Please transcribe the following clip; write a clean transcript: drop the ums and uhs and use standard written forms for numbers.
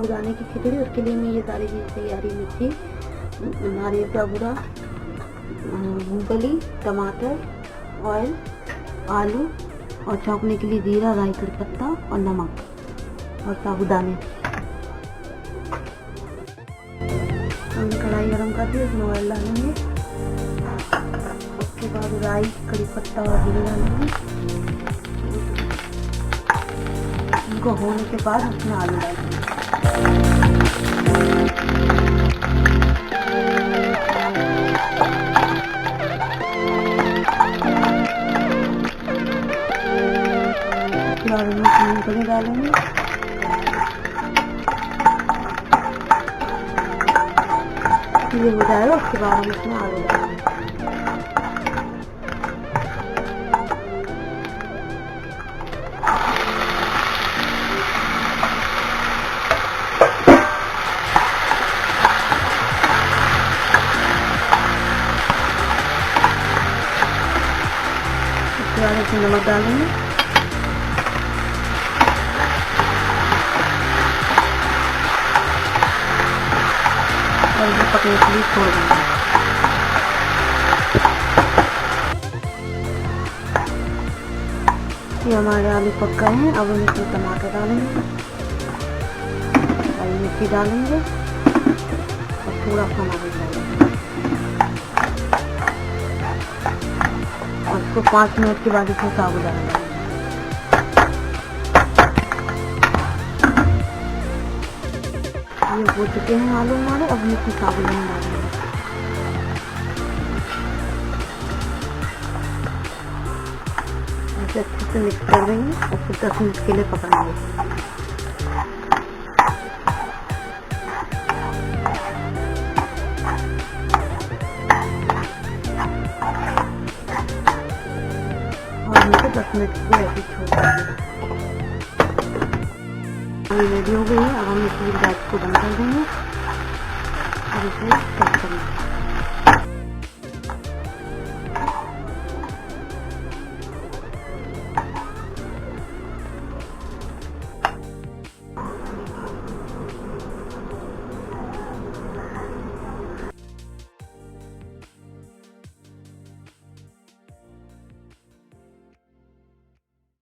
साबूदाने की खिचड़ी। उसके लिए मैं ये सारी चीज़ तैयारी में थी। नारियल का बूरा, मूंगफली, टमाटर, ऑयल, आलू और छौंकने के लिए जीरा, राई, कड़ी पत्ता और नमक और साबूदाने। हमने कढ़ाई गरम कर दी, उसमें ऑयल डालेंगे। उसके बाद राई, कड़ी पत्ता और जीरा डालेंगे। इनको होने के बाद उसमें आलू डालेंगे। उसके बाद मूंगफली डालेंगे। ये हो जाएगा, उसके बाद हम इसमें आलू डालेंगे। उसके बाद इसमें नमक डालेंगे। और इसे पकने के लिए छोड़ देंगे। ये हमारे आलू पक गए हैं। अब हम इसमें टमाटर डालेंगे, हरी मिर्ची डालेंगे और थोड़ा सा नमक डालेंगे और इसको 5 मिनट के बाद इसमें साबूदाना डालेंगे। ये हो चुके हैं आलू हमारे। अब हम इसमें साबूदाना डालेंगे। ऐसे अच्छे से मिक्स कर देंगे और फिर 10 मिनट के लिए पकाएंगे। और हम इसे 10 मिनट के लिए ऐसे छोड़ देंगे। रेडी हो गई है। अब हम इस गैस को बंद कर देंगे और इसे चेक करेंगे।